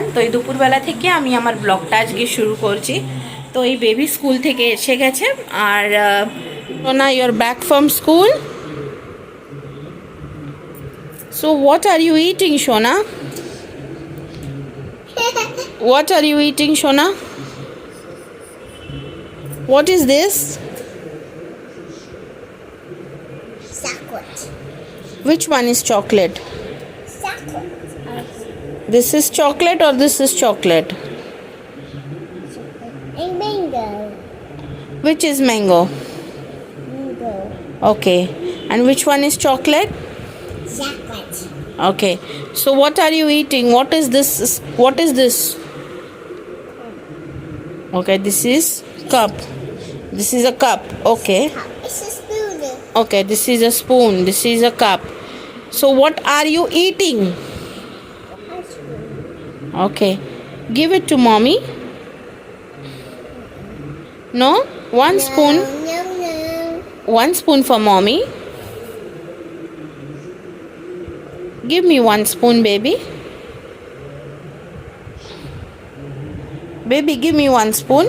Everyone. তো এই দুপুরবেলা থেকে আমি আমার ব্লগটা আজকে শুরু করছি। তো এই বেবি স্কুল থেকে এসে গেছে আর সোনা you're back from school. So what are you eating সোনা? What are you eating, Shona? What is this? Chocolate. Which one is chocolate? Chocolate. This is chocolate or this is chocolate? And mango. Which is mango? Mango. Okay. And which one is chocolate? Chocolate. Okay. So what are you eating? What is this? What is this? Okay, this is cup. This is a cup. Okay. It's a spoon. Okay, this is a spoon. This is a cup. So what are you eating? Ice cream. Okay. Give it to mommy. No? One spoon. No. One spoon for mommy. Give me one spoon, baby. Baby, give me one spoon.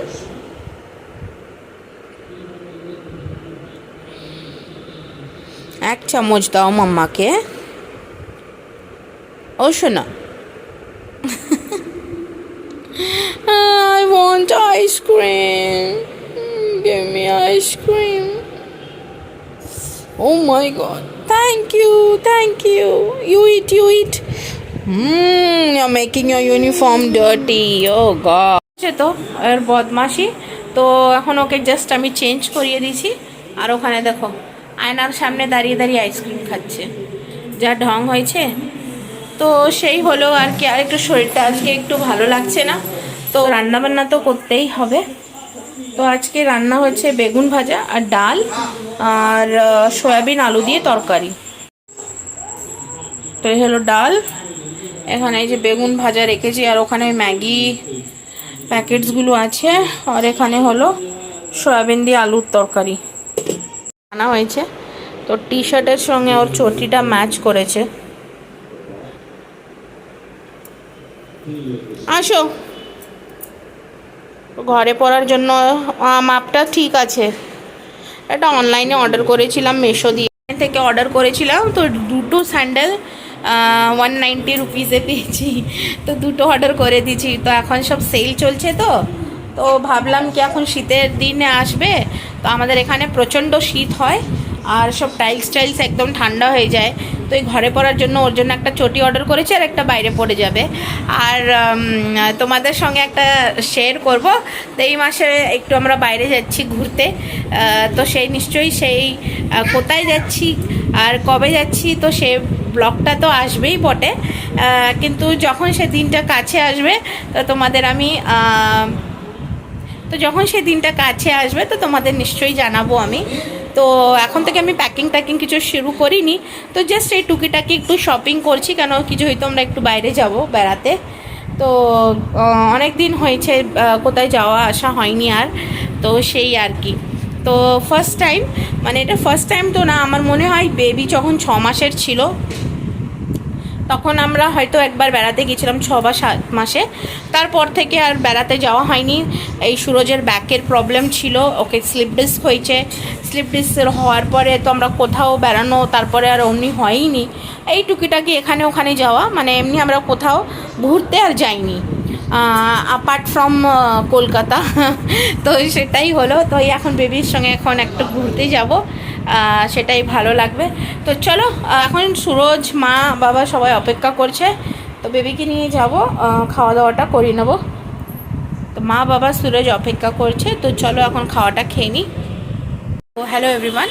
এক চামচ দাও মাম্মাকে। ও শোনা, I want ice cream. Give me ice cream. Oh my God. Thank you. Thank you. You eat, you eat. You're making your uniform dirty. Oh God. তো এর বদমাশি। তো এখন ওকে just আমি চেঞ্জ করিয়ে দিয়েছি। আর ওখানে দেখো আয়নার সামনে দাঁড়িয়ে দাঁড়িয়ে আইসক্রিম খাচ্ছে, যা ঢং হয়েছে। তো সেই হলো আর কি। আর একটু শরীরটা আজকে একটু ভালো লাগছে না, তো রান্নাবান্না তো করতেই হবে। তো আজকে রান্না হচ্ছে বেগুন ভাজা আর ডাল আর সয়াবিন আলু দিয়ে তরকারি। তো এই হলো ডাল, এখানে এই যে বেগুন ভাজা রেখেছি, আর ওখানে ম্যাগি প্যাকেটসগুলো আছে, আর এখানে হলো সয়াবিন দিয়ে আলুর তরকারি আনা হয়েছে। তো টি শার্টের সঙ্গে ওর চটিটা ম্যাচ করেছে। আসো, ঘরে পরার জন্য মাপটা ঠিক আছে। এটা অনলাইনে অর্ডার করেছিলাম, মেশো দিয়ে থেকে অর্ডার করেছিলাম। তো দুটো স্যান্ডেল 190 রুপিসে পেয়েছি, তো দুটো অর্ডার করে দিয়েছি। তো এখন সব সেল চলছে, তো ভাবলাম কি এখন শীতের দিনে আসবে, তো আমাদের এখানে প্রচণ্ড শীত হয় আর সব টাইলস একদম ঠান্ডা হয়ে যায়। তো এই ঘরে পরার জন্য ওর জন্য একটা চটি অর্ডার করেছি, আর একটা বাইরে পড়ে যাবে। আর তোমাদের সঙ্গে একটা শেয়ার করব। তো এই মাসে একটু আমরা বাইরে যাচ্ছি ঘুরতে। তো সেই নিশ্চয়ই সেই কোথায় যাচ্ছি আর কবে যাচ্ছি, তো সে ব্লগটা তো আসবেই বটে, কিন্তু যখন সে দিনটা কাছে আসবে তো তোমাদের আমি যখন সেই দিনটা কাছে আসবে তো তোমাদের নিশ্চয়ই জানাবো আমি। তো এখন থেকে আমি প্যাকিং কিছু শুরু করিনি, তো জাস্ট এই টুকিটাকি একটু শপিং করছি, কেন কিছু হয়তো আমরা একটু বাইরে যাব বেড়াতে। তো অনেক দিন হয়েছে কোথায় যাওয়া আসা হয়নি আর, তো সেই আর কি। তো ফার্স্ট টাইম, মানে এটা ফার্স্ট টাইম তো না, আমার মনে হয় বেবি যখন 6 মাসের ছিল তখন আমরা হয়তো একবার বেড়াতে গেছিলাম 6 বা 7 মাসে। তারপর থেকে আর বেড়াতে যাওয়া হয়নি। এই সুরজের ব্যাকের প্রবলেম ছিল, ওকে স্লিপ ডিস্ক হয়েছে। স্লিপ ডিস্ক হওয়ার পরে তো আমরা কোথাও বেড়ানো তারপরে আর অমনি হয়নি। এই টুকিটাকি এখানে ওখানে যাওয়া, মানে এমনি আমরা কোথাও ঘুরতে আর যাইনি অ্যাপার্ট ফ্রম কলকাতা। তো সেটাই হলো। তো এখন বেবির সঙ্গে এখন একটু ঘুরতে যাব, সেটাই ভালো লাগবে। তো চলো, এখন সুরজ মা বাবা সবাই অপেক্ষা করছে, তো বেবিকে নিয়ে যাব, খাওয়া দাওয়াটা করে নেব। তো মা বাবা সুরজ অপেক্ষা করছে, তো চলো এখন খাওয়াটা খেয়ে নিই। তো হ্যালো এভরিওয়ান।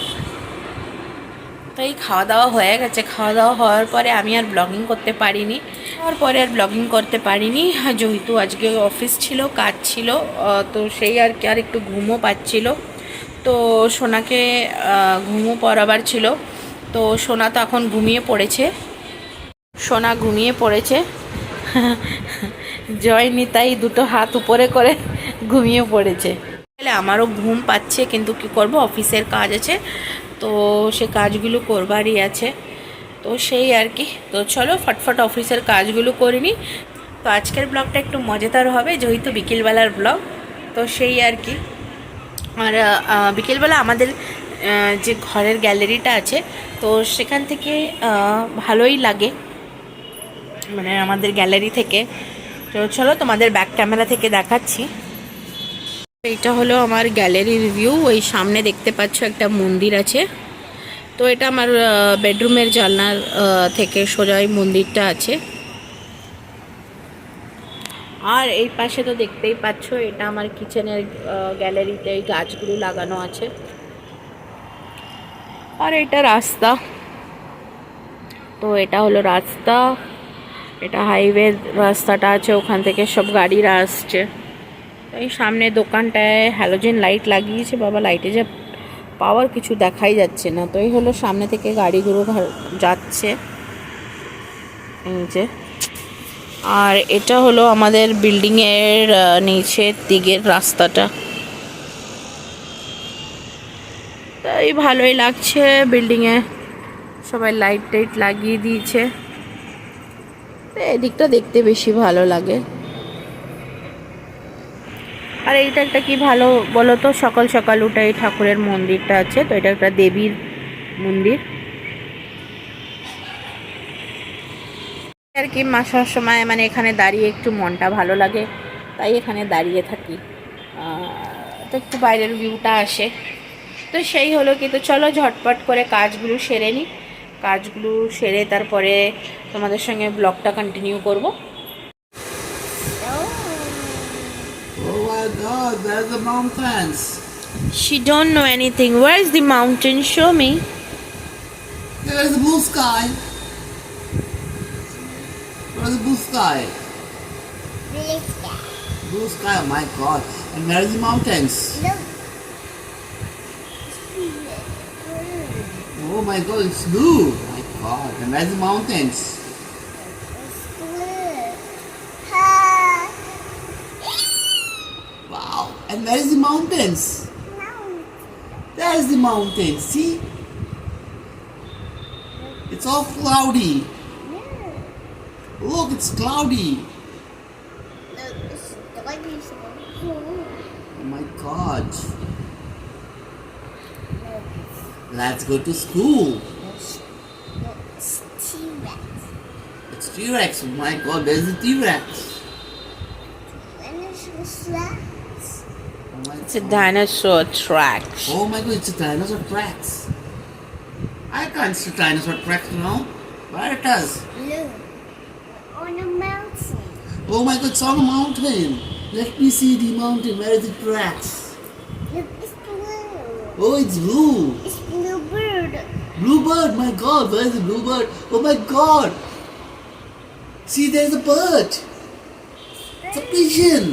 তো এই খাওয়া দাওয়া হয়ে গেছে। খাওয়া দাওয়া হওয়ার পরে আমি আর ব্লগিং করতে পারিনি, যেহেতু আজকে অফিস ছিল, কাজ ছিল, তো সেই আর কি। আর একটু ঘুমও পাচ্ছিল, তো সোনাকে ঘুমও পড়াবার ছিল। তো সোনা তো এখন ঘুমিয়ে পড়েছে। জয় নিতাই দুটো হাত উপরে করে ঘুমিয়ে পড়েছে। আমারও ঘুম পাচ্ছে, কিন্তু কি করব, অফিসের কাজ আছে, তো সে কাজগুলো করবারই আছে। তো সেই আর কি। তো চলো ফটফট অফিসের কাজগুলো করে নিই, তো আজকের ব্লগটা একটু মজাদার হবে, যেহেতু বিকেলবেলার ব্লগ, তো সেই আর কি। আর বিকেলবেলা আমাদের যে ঘরের গ্যালারিটা আছে, তো সেখান থেকে ভালোই লাগে, মানে আমাদের গ্যালারি থেকে। তো চলো তোমাদের ব্যাক ক্যামেরা থেকে দেখাচ্ছি। এইটা হলো আমার গ্যালারির ভিউ। ওই সামনে দেখতে পাচ্ছ একটা মন্দির আছে। তো এটা আমার বেডরুমের জানলার থেকে সোজা এই মন্দিরটা আছে। আর এই পাশে তো দেখতেই পাচ্ছ, এটা আমার কিচেনের গ্যালারিতে এই গাছগুলো লাগানো আছে। আর এটা রাস্তা, তো এটা হলো রাস্তা, এটা হাইওয়ে রাস্তাটা আছে, ওখান থেকে সব গাড়িরা আসছে। এই সামনে দোকানটায় হ্যালোজেন লাইট লাগিয়েছে, বাবা লাইটে যে পাওয়ার কিছু দেখাই যাচ্ছে না। তো এই হলো সামনে থেকে গাড়িগুলো যাচ্ছে এই যে। আর এটা হলো আমাদের বিল্ডিংয়ের নিচের দিকের রাস্তাটা। তাই ভালোই লাগছে, বিল্ডিংয়ে সবাই লাইট টাইট লাগিয়ে দিয়েছে, এদিকটা দেখতে বেশি ভালো লাগে। আর এইটা একটা কি ভালো বলো তো, সকাল সকাল উঠে এই ঠাকুরের মন্দিরটা আছে, তো এটা একটা দেবীর মন্দির আর কি। মাসার সময় মানে এখানে দাঁড়িয়ে একটু মনটা ভালো লাগে, তাই এখানে দাঁড়িয়ে থাকি। তো একটু বাইরের ভিউটা আসে, তো সেই হলো কি। তো চলো ঝটপট করে কাজগুলো সেরে নিই, কাজগুলো সেরে তারপরে তোমাদের সঙ্গে ব্লগটা কন্টিনিউ করব। Oh my God, there's the mountains. She don't know anything. Where is the mountain? Show me. There's the blue sky. Where's the blue sky? Blue sky. Blue sky, oh my God. And where are the mountains? Look. Oh my God, it's blue. My God. And where's the mountains? It's blue. Ha. Wow. And where is the mountains? There's the mountains. See? It's all cloudy. Look, it's cloudy. Look, it's like it's Oh my God. Let's go to school. It's T-Rex. It's T-Rex. Oh my God, there's the T-Rex. And it's slats. Oh my It's a God. dinosaur tracks. Oh my God, it's a dinosaur tracks. I can't see dinosaur tracks now. Where it is? Look. On a mountain. Oh my God, it's on a mountain. Let me see the mountain. Where is the tracks? Look, it's blue. Oh, it's blue. It's bluebird. Bluebird, my God, where is the bluebird? Oh my God. See, there's a bird. It's a pigeon.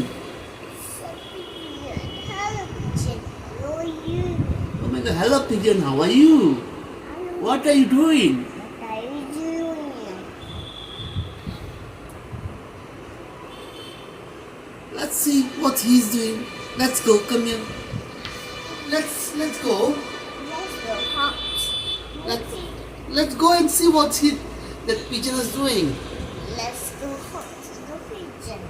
Hello, pigeon. How are you? Oh my God, hello pigeon, how are you? What are you doing? What are you doing? Let's see what he's doing. Let's go, come here. Let's go. Let's go hot. Let's go and see what that pigeon is doing. Let's go hot to the pigeon.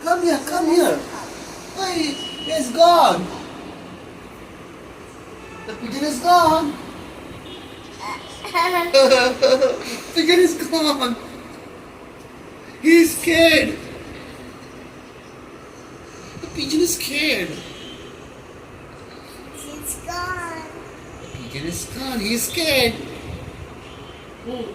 Come, Daddy. Come here. Hey, it's gone. The pigeon is gone. Pigeon is gone. He's scared. The pigeon is scared. It's gone. The pigeon is gone. He's scared. Oh.